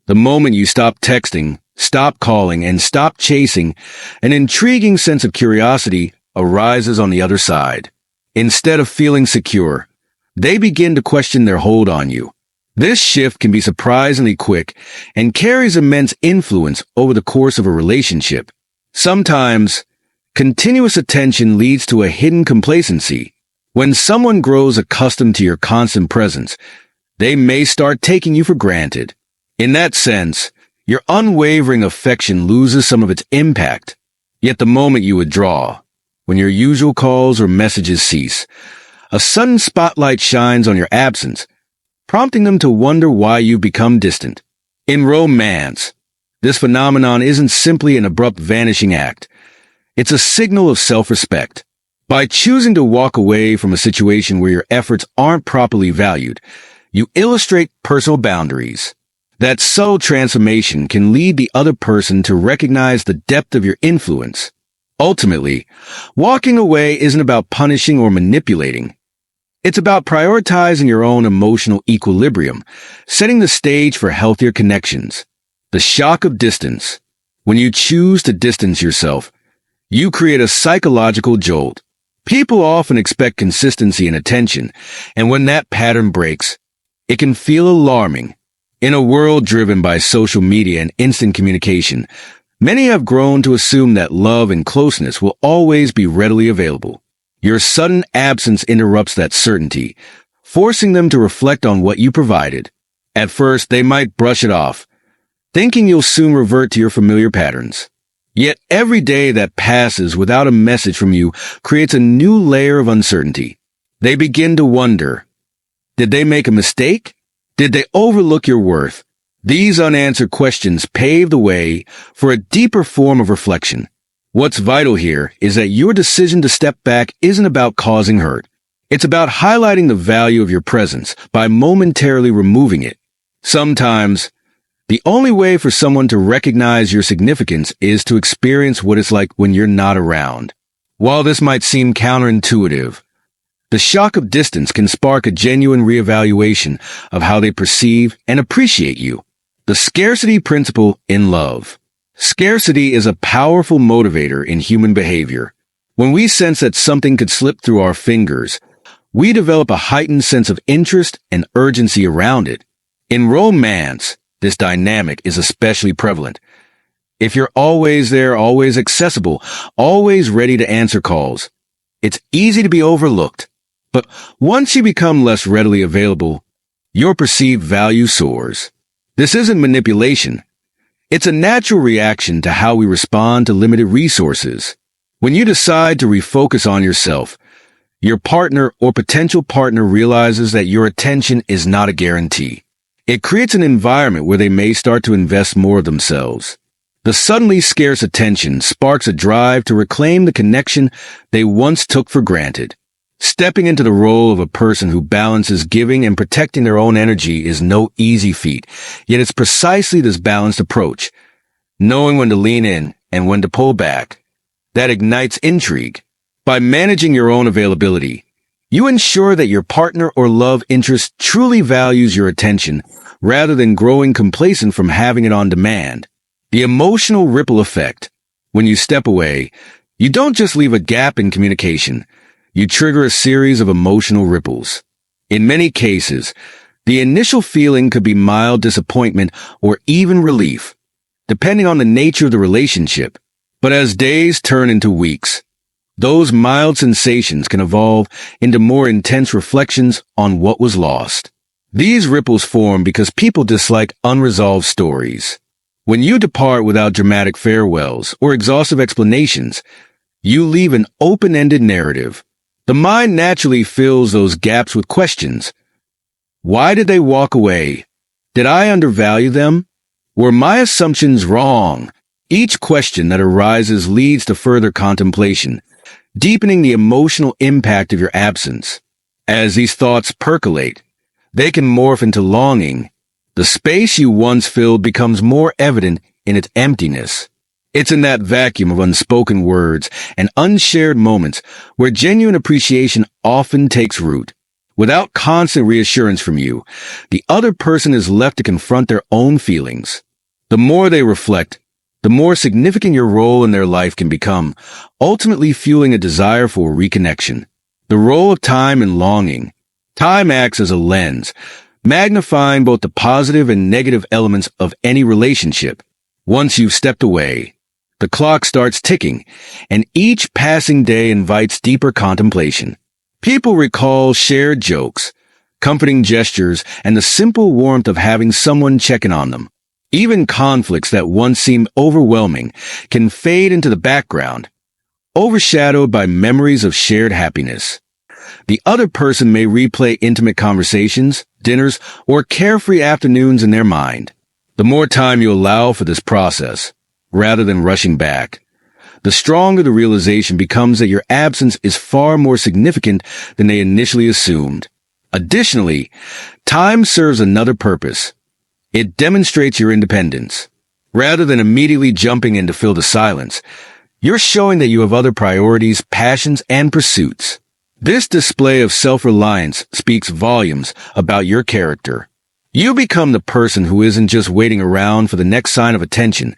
The moment you stop texting, stop calling, and stop chasing, an intriguing sense of curiosity arises on the other side. Instead of feeling secure, they begin to question their hold on you. This shift can be surprisingly quick and carries immense influence over the course of a relationship. Sometimes, continuous attention leads to a hidden complacency. When someone grows accustomed to your constant presence, they may start taking you for granted. In that sense, your unwavering affection loses some of its impact. Yet the moment you withdraw, when your usual calls or messages cease, a sudden spotlight shines on your absence, prompting them to wonder why you've become distant. In romance, this phenomenon isn't simply an abrupt vanishing act. It's a signal of self-respect. By choosing to walk away from a situation where your efforts aren't properly valued, you illustrate personal boundaries. That subtle transformation can lead the other person to recognize the depth of your influence. Ultimately, walking away isn't about punishing or manipulating. It's about prioritizing your own emotional equilibrium, setting the stage for healthier connections. The shock of distance. When you choose to distance yourself, you create a psychological jolt. People often expect consistency and attention, and when that pattern breaks, it can feel alarming. In a world driven by social media and instant communication, many have grown to assume that love and closeness will always be readily available. Your sudden absence interrupts that certainty, forcing them to reflect on what you provided. At first, they might brush it off, thinking you'll soon revert to your familiar patterns. Yet every day that passes without a message from you creates a new layer of uncertainty. They begin to wonder, did they make a mistake? Did they overlook your worth? These unanswered questions pave the way for a deeper form of reflection. What's vital here is that your decision to step back isn't about causing hurt. It's about highlighting the value of your presence by momentarily removing it. Sometimes, the only way for someone to recognize your significance is to experience what it's like when you're not around. While this might seem counterintuitive, the shock of distance can spark a genuine reevaluation of how they perceive and appreciate you. The scarcity principle in love. Scarcity is a powerful motivator in human behavior. When we sense that something could slip through our fingers, we develop a heightened sense of interest and urgency around it. In romance, this dynamic is especially prevalent. If you're always there, always accessible, always ready to answer calls, it's easy to be overlooked. But once you become less readily available, your perceived value soars. This isn't manipulation. It's a natural reaction to how we respond to limited resources. When you decide to refocus on yourself, your partner or potential partner realizes that your attention is not a guarantee. It creates an environment where they may start to invest more of themselves. The suddenly scarce attention sparks a drive to reclaim the connection they once took for granted. Stepping into the role of a person who balances giving and protecting their own energy is no easy feat, yet it's precisely this balanced approach, knowing when to lean in and when to pull back, that ignites intrigue. By managing your own availability, you ensure that your partner or love interest truly values your attention rather than growing complacent from having it on demand. The emotional ripple effect. When you step away, you don't just leave a gap in communication. You trigger a series of emotional ripples. In many cases, the initial feeling could be mild disappointment or even relief, depending on the nature of the relationship. But as days turn into weeks, those mild sensations can evolve into more intense reflections on what was lost. These ripples form because people dislike unresolved stories. When you depart without dramatic farewells or exhaustive explanations, you leave an open-ended narrative. The mind naturally fills those gaps with questions. Why did they walk away? Did I undervalue them? Were my assumptions wrong? Each question that arises leads to further contemplation, deepening the emotional impact of your absence. As these thoughts percolate, they can morph into longing. The space you once filled becomes more evident in its emptiness. It's in that vacuum of unspoken words and unshared moments where genuine appreciation often takes root. Without constant reassurance from you, the other person is left to confront their own feelings. The more they reflect, the more significant your role in their life can become, ultimately fueling a desire for reconnection. The role of time and longing. Time acts as a lens, magnifying both the positive and negative elements of any relationship. Once you've stepped away, the clock starts ticking, and each passing day invites deeper contemplation. People recall shared jokes, comforting gestures, and the simple warmth of having someone checking on them. Even conflicts that once seemed overwhelming can fade into the background, overshadowed by memories of shared happiness. The other person may replay intimate conversations, dinners, or carefree afternoons in their mind. The more time you allow for this process, rather than rushing back, the stronger the realization becomes that your absence is far more significant than they initially assumed. Additionally, time serves another purpose. It demonstrates your independence. Rather than immediately jumping in to fill the silence, you're showing that you have other priorities, passions, and pursuits. This display of self-reliance speaks volumes about your character. You become the person who isn't just waiting around for the next sign of attention,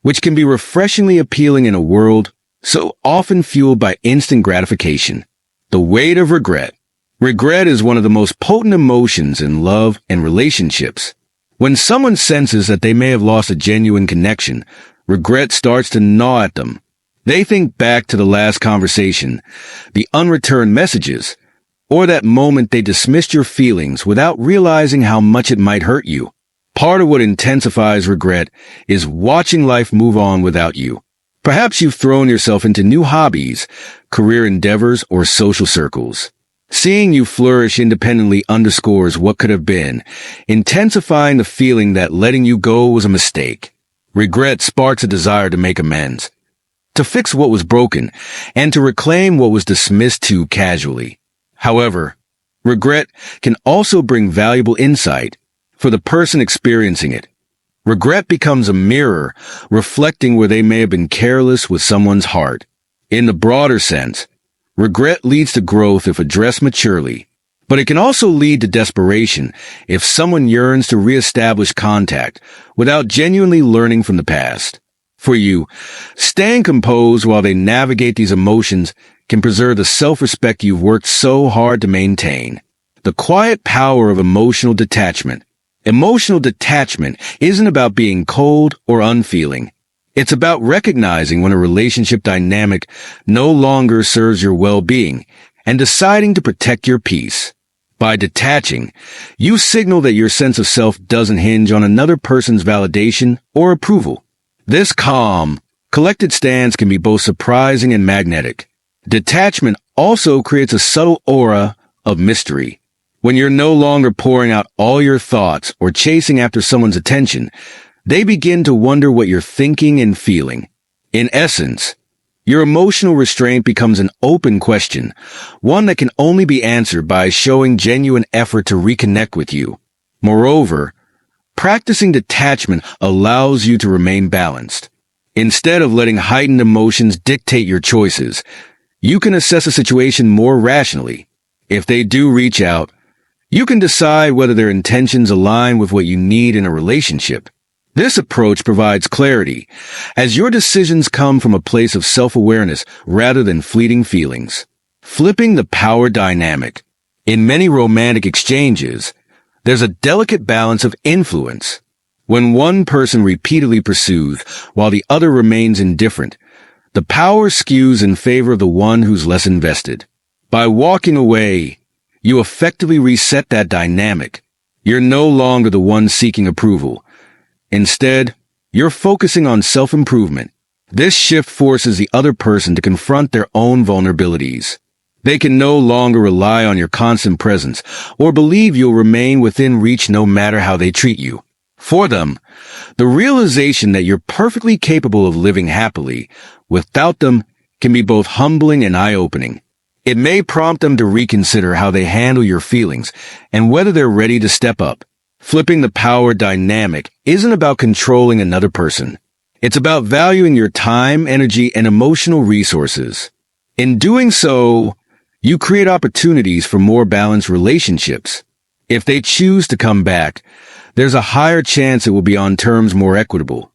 which can be refreshingly appealing in a world so often fueled by instant gratification. The weight of regret. Regret is one of the most potent emotions in love and relationships. When someone senses that they may have lost a genuine connection, regret starts to gnaw at them. They think back to the last conversation, the unreturned messages, or that moment they dismissed your feelings without realizing how much it might hurt you. Part of what intensifies regret is watching life move on without you. Perhaps you've thrown yourself into new hobbies, career endeavors, or social circles. Seeing you flourish independently underscores what could have been, intensifying the feeling that letting you go was a mistake. Regret sparks a desire to make amends, to fix what was broken, and to reclaim what was dismissed too casually. However, regret can also bring valuable insight for the person experiencing it. Regret becomes a mirror, reflecting where they may have been careless with someone's heart. In the broader sense, regret leads to growth if addressed maturely, but it can also lead to desperation if someone yearns to reestablish contact without genuinely learning from the past. For you, staying composed while they navigate these emotions can preserve the self-respect you've worked so hard to maintain. The quiet power of emotional detachment. Emotional detachment isn't about being cold or unfeeling. It's about recognizing when a relationship dynamic no longer serves your well-being and deciding to protect your peace. By detaching, you signal that your sense of self doesn't hinge on another person's validation or approval. This calm, collected stance can be both surprising and magnetic. Detachment also creates a subtle aura of mystery. When you're no longer pouring out all your thoughts or chasing after someone's attention, they begin to wonder what you're thinking and feeling. In essence, your emotional restraint becomes an open question, one that can only be answered by showing genuine effort to reconnect with you. Moreover, practicing detachment allows you to remain balanced. Instead of letting heightened emotions dictate your choices, you can assess a situation more rationally. If they do reach out, you can decide whether their intentions align with what you need in a relationship. This approach provides clarity, as your decisions come from a place of self-awareness rather than fleeting feelings. Flipping the power dynamic. In many romantic exchanges, there's a delicate balance of influence. When one person repeatedly pursues while the other remains indifferent, the power skews in favor of the one who's less invested. By walking away, you effectively reset that dynamic. You're no longer the one seeking approval. Instead, you're focusing on self-improvement. This shift forces the other person to confront their own vulnerabilities. They can no longer rely on your constant presence or believe you'll remain within reach no matter how they treat you. For them, the realization that you're perfectly capable of living happily without them can be both humbling and eye-opening. It may prompt them to reconsider how they handle your feelings and whether they're ready to step up. Flipping the power dynamic isn't about controlling another person. It's about valuing your time, energy, and emotional resources. In doing so, You create opportunities for more balanced relationships. If they choose to come back, there's a higher chance it will be on terms more equitable,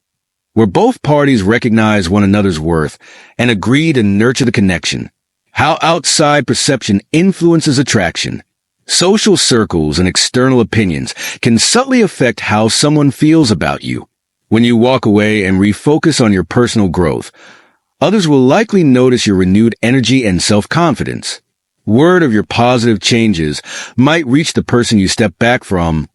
where both parties recognize one another's worth and agree to nurture the connection. How outside perception influences attraction. Social circles and external opinions can subtly affect how someone feels about you. When you walk away and refocus on your personal growth, others will likely notice your renewed energy and self-confidence. Word of your positive changes might reach the person you step back from,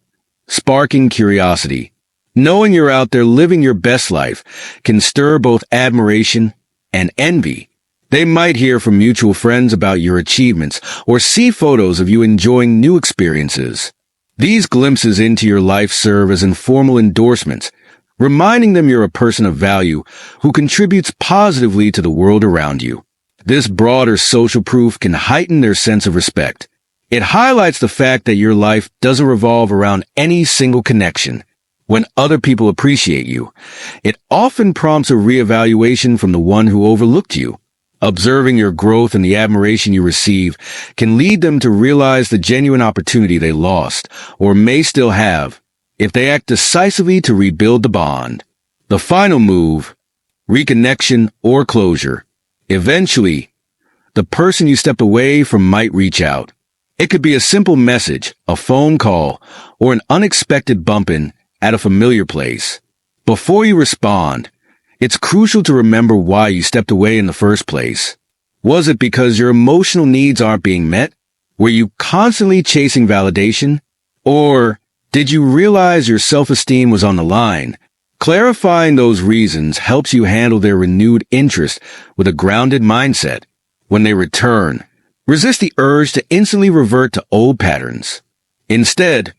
sparking curiosity. Knowing you're out there living your best life can stir both admiration and envy. They might hear from mutual friends about your achievements or see photos of you enjoying new experiences. These glimpses into your life serve as informal endorsements, reminding them you're a person of value who contributes positively to the world around you. This broader social proof can heighten their sense of respect. It highlights the fact that your life doesn't revolve around any single connection. When other people appreciate you, it often prompts a reevaluation from the one who overlooked you. Observing your growth and the admiration you receive can lead them to realize the genuine opportunity they lost, or may still have, if they act decisively to rebuild the bond. The final move, reconnection or closure. Eventually, the person you stepped away from might reach out. It could be a simple message, a phone call, or an unexpected bump-in at a familiar place. Before you respond, it's crucial to remember why you stepped away in the first place. Was it because your emotional needs aren't being met? Were you constantly chasing validation? Or did you realize your self-esteem was on the line? Clarifying those reasons helps you handle their renewed interest with a grounded mindset. When they return, resist the urge to instantly revert to old patterns. Instead,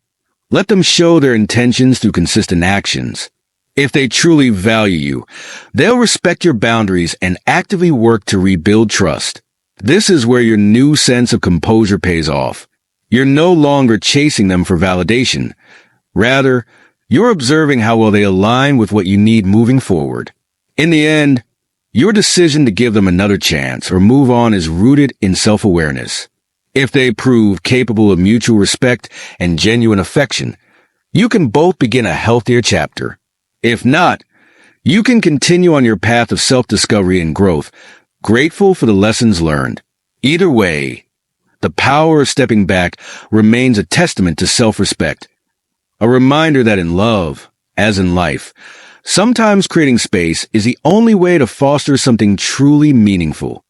let them show their intentions through consistent actions. If they truly value you, they'll respect your boundaries and actively work to rebuild trust. This is where your new sense of composure pays off. You're no longer chasing them for validation. Rather, you're observing how well they align with what you need moving forward. In the end, your decision to give them another chance or move on is rooted in self-awareness. If they prove capable of mutual respect and genuine affection, you can both begin a healthier chapter. If not, you can continue on your path of self-discovery and growth, grateful for the lessons learned. Either way, the power of stepping back remains a testament to self-respect, a reminder that in love, as in life, sometimes creating space is the only way to foster something truly meaningful.